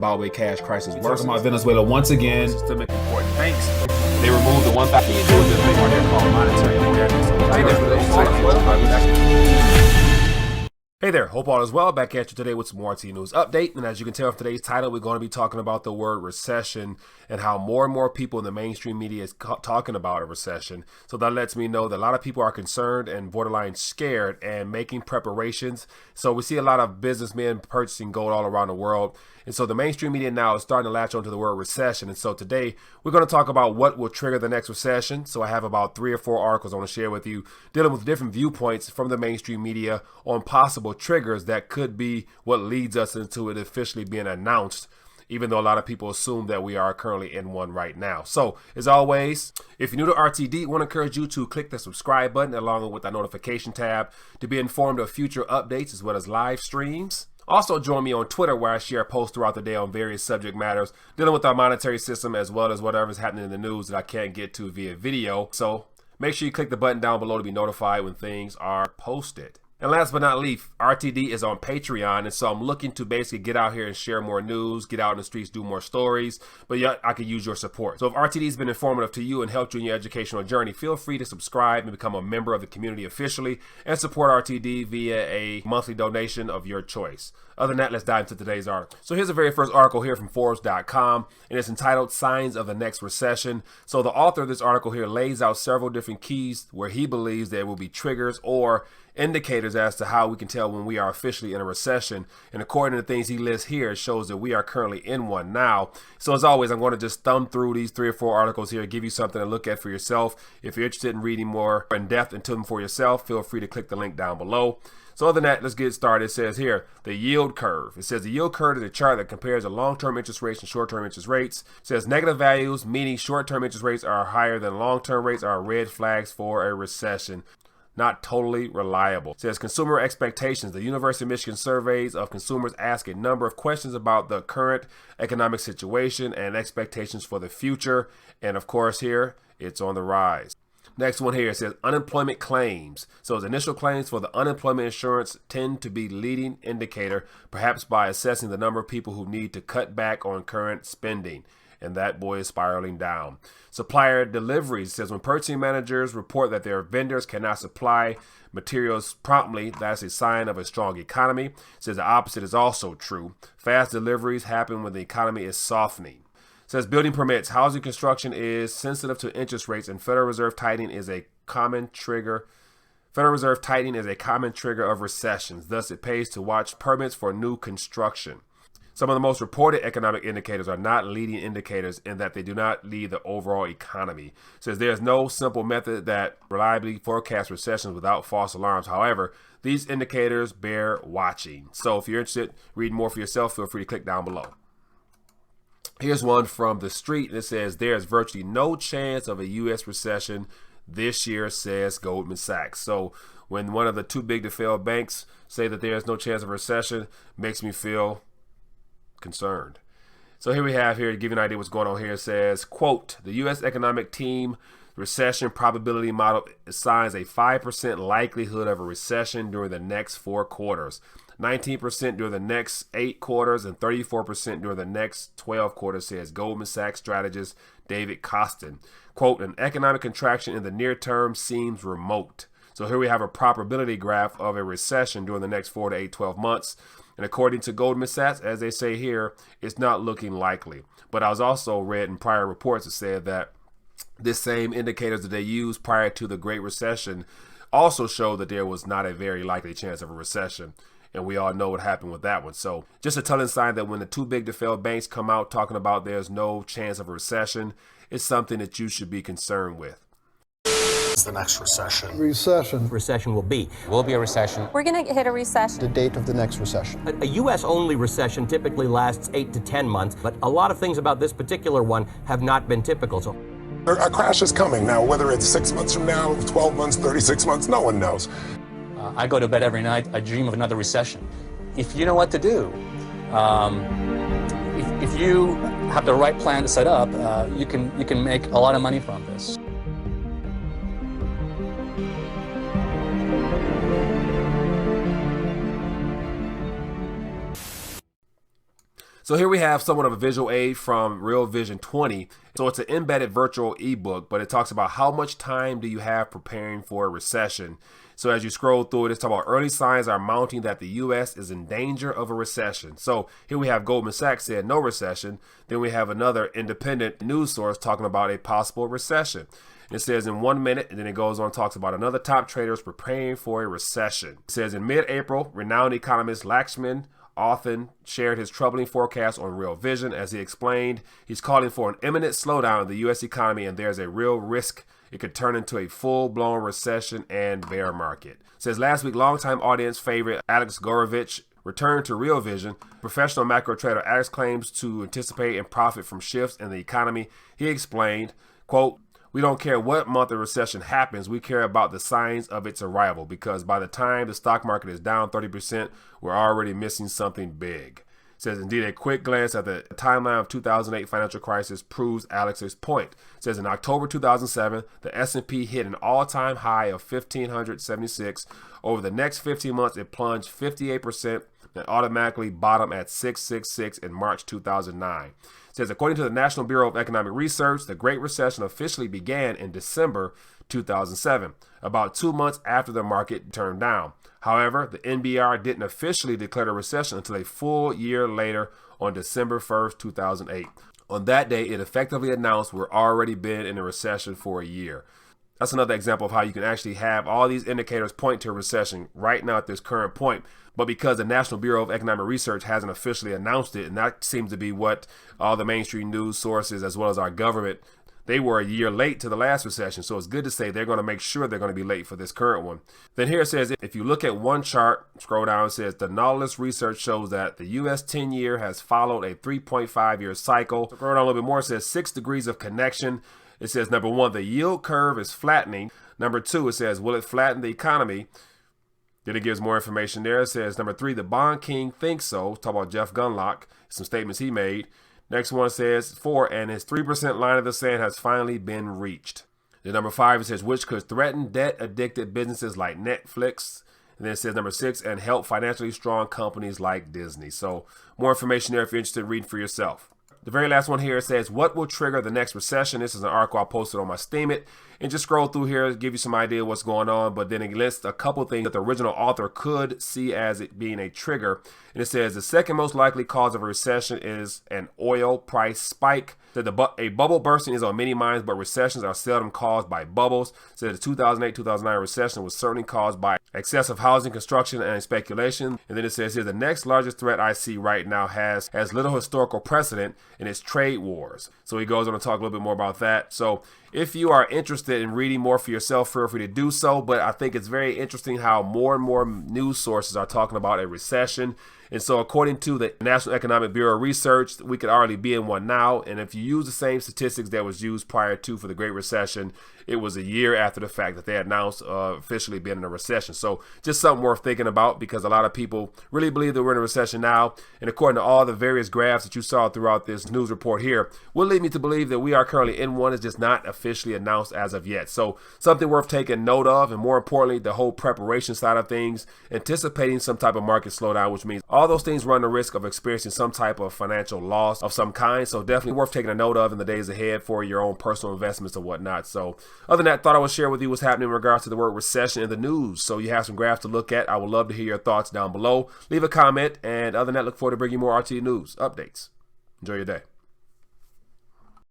Zimbabwe cash crisis worse. Talking about Venezuela once again. Systemic important banks. They removed the one factor in the thing right there called monetary Hey there, hope all is well. Back at you today with some more RT News update. And as you can tell from today's title, we're going to be talking about the word recession and how more and more people in the mainstream media is talking about a recession. So that lets me know that a lot of people are concerned and borderline scared and making preparations. So we see a lot of businessmen purchasing gold all around the world. And so the mainstream media now is starting to latch onto the word recession. And so today we're going to talk about what will trigger the next recession. So I have about 3 or 4 articles I want to share with you dealing with different viewpoints from the mainstream media on possible triggers that could be what leads us into it officially being announced, even though a lot of people assume that we are currently in one right now. So as always, if you're new to RTD, I want to encourage you to click the subscribe button along with the notification tab to be informed of future updates as well as live streams. Also join me on Twitter where I share posts throughout the day on various subject matters dealing with our monetary system as well as whatever's happening in the news that I can't get to via video. So make sure you click the button down below to be notified when things are posted. And last but not least, RTD is on Patreon, and so I'm looking to basically get out here and share more news, get out in the streets, do more stories, but yet I could use your support. So if RTD has been informative to you and helped you in your educational journey, feel free to subscribe and become a member of the community officially and support RTD via a monthly donation of your choice. Other than that, let's dive into today's article. So here's the very first article here from Forbes.com, and it's entitled Signs of the Next Recession. So the author of this article here lays out several different keys where he believes there will be triggers or indicators as to how we can tell when we are officially in a recession. And according to the things he lists here, it shows that we are currently in one now. So as always, I'm going to just thumb through these 3 or 4 articles here, give you something to look at for yourself. If you're interested in reading more in depth into them for yourself, feel free to click the link down below. So other than that, let's get started. It says here, the yield curve. It says the yield curve is a chart that compares the long-term interest rates and short-term interest rates. It says negative values, meaning short-term interest rates are higher than long-term rates, are red flags for a recession. Not totally reliable. It says consumer expectations. The University of Michigan surveys of consumers ask a number of questions about the current economic situation and expectations for the future. And of course here, it's on the rise. Next one here, it says unemployment claims. So its initial claims for the unemployment insurance tend to be leading indicator, perhaps by assessing the number of people who need to cut back on current spending. And that boy is spiraling down. Supplier deliveries says when purchasing managers report that their vendors cannot supply materials promptly, that's a sign of a strong economy. It says the opposite is also true. Fast deliveries happen when the economy is softening. It says building permits. Housing construction is sensitive to interest rates, and Federal Reserve tightening is a common trigger. Federal Reserve tightening is a common trigger of recessions. Thus, it pays to watch permits for new construction. Some of the most reported economic indicators are not leading indicators in that they do not lead the overall economy. It says there is no simple method that reliably forecasts recessions without false alarms. However, these indicators bear watching. So if you're interested, read more for yourself, feel free to click down below. Here's one from The Street. It says there is virtually no chance of a U.S. recession this year, says Goldman Sachs. So when one of the too big to fail banks say that there is no chance of a recession, makes me feel concerned. So here we have here to give you an idea what's going on here. It says, quote, the U.S. economic team recession probability model assigns a 5% likelihood of a recession during the next 4 quarters, 19% during the next 8 quarters, and 34% during the next 12 quarters, says Goldman Sachs strategist David Kostin. Quote, an economic contraction in the near term seems remote. So here we have a probability graph of a recession during the next 4 to 8, 12 months. And according to Goldman Sachs, as they say here, it's not looking likely. But I was also read in prior reports that said that this same indicators that they used prior to the Great Recession also showed that there was not a very likely chance of a recession. And we all know what happened with that one. So just a telling sign that when the too big to fail banks come out talking about there's no chance of a recession, it's something that you should be concerned with. The next recession. Recession will be. Will be a recession. We're going to hit a recession. The date of the next recession. A U.S.-only recession typically lasts 8 to 10 months, but a lot of things about this particular one have not been typical. So a crash is coming now, whether it's 6 months from now, 12 months, 36 months, no one knows. I go to bed every night, I dream of another recession. If you know what to do, if you have the right plan to set up, you can make a lot of money from this. So here we have somewhat of a visual aid from Real Vision 20. So it's an embedded virtual ebook, but it talks about how much time do you have preparing for a recession. So as you scroll through it, it's talking about early signs are mounting that the U.S. is in danger of a recession. So here we have Goldman Sachs said no recession. Then we have another independent news source talking about a possible recession. It says in 1 minute, and then it goes on and talks about another top traders preparing for a recession. It says in mid-April, renowned economist Lakshman Authan shared his troubling forecast on Real Vision. As he explained, he's calling for an imminent slowdown in the U.S. economy, and there's a real risk it could turn into a full-blown recession and bear market. It says last week, longtime audience favorite Alex Gorovich returned to Real Vision. Professional macro trader Alex claims to anticipate and profit from shifts in the economy. He explained, quote, "We don't care what month a recession happens. We care about the signs of its arrival, because by the time the stock market is down 30%, we're already missing something big." It says, indeed, a quick glance at the timeline of 2008 financial crisis proves Alex's point. It says in October 2007, the S&P hit an all-time high of 1,576. Over the next 15 months, it plunged 58% and automatically bottomed at 666 in March 2009. It says, according to the National Bureau of Economic Research, the Great Recession officially began in December 2007, about 2 months after the market turned down. However, the NBR didn't officially declare a recession until a full year later on December 1st, 2008. On that day, it effectively announced we're already been in a recession for a year. That's another example of how you can actually have all these indicators point to a recession right now at this current point. But because the National Bureau of Economic Research hasn't officially announced it, and that seems to be what all the mainstream news sources as well as our government, they were a year late to the last recession. So it's good to say they're going to make sure they're going to be late for this current one. Then here it says, if you look at one chart, scroll down, it says the Nautilus research shows that the U.S. 10-year has followed a 3.5-year cycle. Scroll down a little bit more, it says 6 degrees of connection. It says, number one, the yield curve is flattening. Number two, it says, will it flatten the economy? Then it gives more information there. It says, number three, the bond king thinks so. Talk about Jeff Gundlach, some statements he made. Next one says, 4, and his 3% line of the sand has finally been reached. Then number 5, it says, which could threaten debt-addicted businesses like Netflix. And then it says number 6, and help financially strong companies like Disney. So more information there if you're interested in reading for yourself. The very last one here says, what will trigger the next recession? This is an article I posted on my Steemit. And just scroll through here, give you some idea what's going on. But then it lists a couple things that the original author could see as it being a trigger. And it says the second most likely cause of a recession is an oil price spike. That a bubble bursting is on many minds, but recessions are seldom caused by bubbles. So the 2008-2009 recession was certainly caused by excessive housing construction and speculation. And then it says here, the next largest threat I see right now has little historical precedent, and it's trade wars. So he goes on to talk a little bit more about that. So if you are interested in reading more for yourself, feel free to do so. But I think it's very interesting how more and more news sources are talking about a recession. And so according to the National Economic Bureau research, we could already be in one now. And if you use the same statistics that was used prior to for the Great Recession, it was a year after the fact that they announced officially being in a recession. So just something worth thinking about, because a lot of people really believe that we're in a recession now. And according to all the various graphs that you saw throughout this news report here, will lead me to believe that we are currently in one. It's just not officially announced as of yet. So something worth taking note of, and more importantly, the whole preparation side of things, anticipating some type of market slowdown, which means all those things run the risk of experiencing some type of financial loss of some kind. So definitely worth taking a note of in the days ahead for your own personal investments or whatnot. So other than that, thought I would share with you what's happening in regards to the word recession in the news. So you have some graphs to look at. I would love to hear your thoughts down below. Leave a comment. And other than that, look forward to bringing you more RT news updates. Enjoy your day.